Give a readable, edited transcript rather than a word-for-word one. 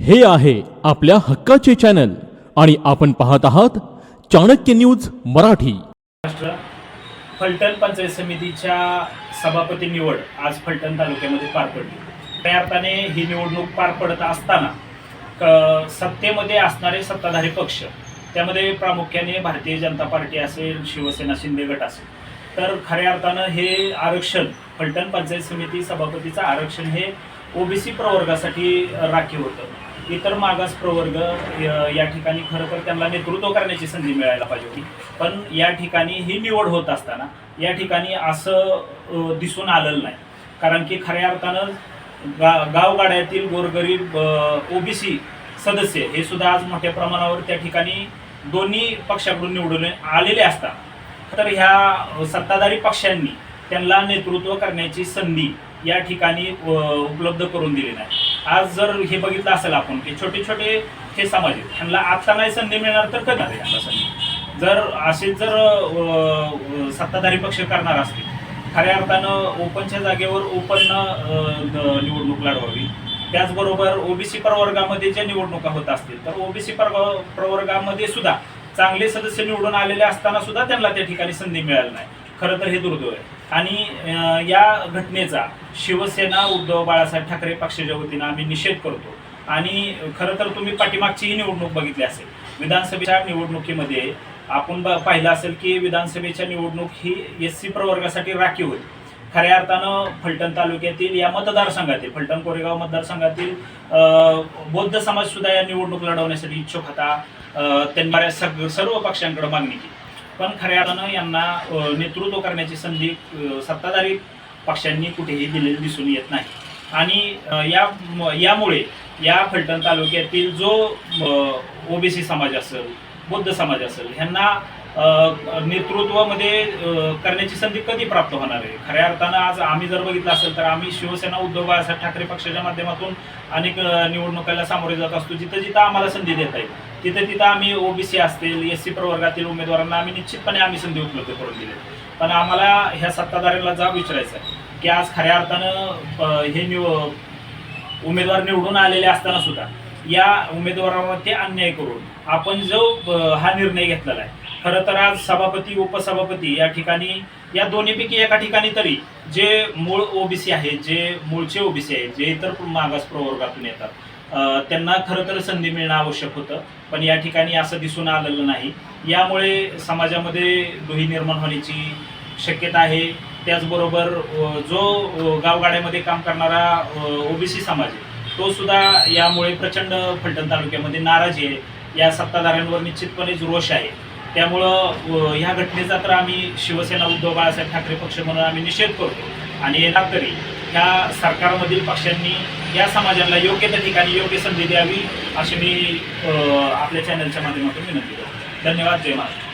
हे आहे आपल्या हक्काचे चॅनल आणि आपण पाहत आहात चाणक्य न्यूज मराठी। महाराष्ट्र फलटण पंचायत समितीच्या सभापती निवड आज फलटण तालुक्यामध्ये पार पडली। त्या अर्थाने ही निवडणूक पार पडत असताना सत्तेमध्ये असणारे सत्ताधारी पक्ष, त्यामध्ये प्रामुख्याने भारतीय जनता पार्टी असेल, शिवसेना शिंदे गट असेल, तर खऱ्या अर्थानं हे आरक्षण फलटण पंचायत समिती सभापतीचं आरक्षण हे ओबीसी प्रवर्गासाठी राखीव होतं। इतर मागास प्रवर्ग या ठिकाणी खरं तर त्यांना नेतृत्व करण्याची संधी मिळायला पाहिजे होती, पण या ठिकाणी ही निवड होत असताना या ठिकाणी असं दिसून आलेलं नाही। कारण की खऱ्या अर्थानं गावगाड्यातील गोरगरीब ओबीसी सदस्य हे सुद्धा आज मोठ्या प्रमाणावर त्या ठिकाणी दोन्ही पक्षाकडून निवडून आलेले असतात, तर ह्या सत्ताधारी पक्षांनी त्यांना नेतृत्व करण्याची संधी या ठिकाणी उपलब्ध करून दिली नाही। आज जर हे बघितलं असेल आपण की छोटे छोटे हे समाज आहेत, ह्यांना आता नाही संधी मिळणार तर कधी ह्यांना संधी, जर असे जर सत्ताधारी पक्ष करणार असतील, खऱ्या अर्थानं ओपनच्या जागेवर ओपन निवडणूक लढवावी। त्याचबरोबर ओबीसी प्रवर्गामध्ये ज्या निवडणुका होत असतील तर ओबीसी प्रवर्गामध्ये सुद्धा चांगले सदस्य निवडून आलेले असताना सुद्धा त्यांना त्या ठिकाणी संधी मिळाली नाही। खरं तर हे दुर्दैव आहे आणि या घटनेचा शिवसेना उद्धव बाळासाहेब ठाकरे पक्षाच्या वतीनं आम्ही निषेध करतो। आणि खरं तर तुम्ही पाठीमागची ही निवडणूक बघितली असेल, विधानसभेच्या निवडणुकीमध्ये आपण पाहिलं असेल की विधानसभेच्या निवडणूक ही एससी प्रवर्गासाठी राखीव होती। खऱ्या अर्थानं फलटण तालुक्यातील या मतदारसंघातील फलटण कोरेगाव मतदारसंघातील बौद्ध समाज सुद्धा या निवडणूक लढवण्यासाठी इच्छुक होता। त्यांना सर्व पक्षांकडे मागणी केली, पण खऱ्या अर्थानं यांना नेतृत्व करण्याची संधी सत्ताधारी पक्षांनी कुठेही दिलेली दिसून येत नाही। आणि यामुळे या फलटण तालुक्यातील जो ओबीसी समाज असेल, बौद्ध समाज असेल, ह्यांना नेतृत्वामध्ये करण्याची संधी कधी प्राप्त होणार आहे? खऱ्या अर्थानं आज आम्ही जर बघितलं असेल तर आम्ही शिवसेना उद्धव बाळासाहेब ठाकरे पक्षाच्या माध्यमातून अनेक निवडणुकांना सामोरे जात असतो। जिथं जिथं आम्हाला संधी देता येईल तिथं आम्ही ओबीसी असतील, एससी प्रवर्गातील उमेदवारांना आम्ही निश्चितपणे संधी उपलब्ध करून दिली। पण आम्हाला ह्या सत्ताधाऱ्यांना जाब विचारायचा आहे की आज खऱ्या अर्थानं हे उमेदवार निवडून आलेले असताना सुद्धा या उमेदवारांवर ते अन्याय करून आपण जो हा निर्णय घेतलेला आहे, खरं तर आज सभापती उपसभापती या ठिकाणी या दोन्हीपैकी एका ठिकाणी तरी जे मूळ ओबीसी आहेत, जे मूळचे ओबीसी आहेत, जे इतर मागास प्रवर्गातून येतात, त्यांना खरं तर संधी मिळणं आवश्यक होतं, पण या ठिकाणी असं दिसून आलेलं नाही। यामुळे समाजामध्ये दुही निर्माण होण्याची शक्यता आहे। त्याचबरोबर जो गावगाड्यामध्ये काम करणारा ओबीसी समाज आहे तो सुद्धा यामुळे प्रचंड फलटण तालुक्यामध्ये नाराजी आहे। या सत्ताधाऱ्यांवर निश्चितपणेच रोष आहे। त्यामुळं ह्या घटनेचा तर आम्ही शिवसेना उद्धव बाळासाहेब ठाकरे पक्ष म्हणून आम्ही निषेध करतो आणि येणार तरी ह्या सरकारमधील पक्षांनी या समाजाला योग्य त्या ठिकाणी योग्य संधी द्यावी अशी मी आपल्या चॅनलच्या माध्यमातून विनंती करतो। धन्यवाद। जय महाराष्ट्र।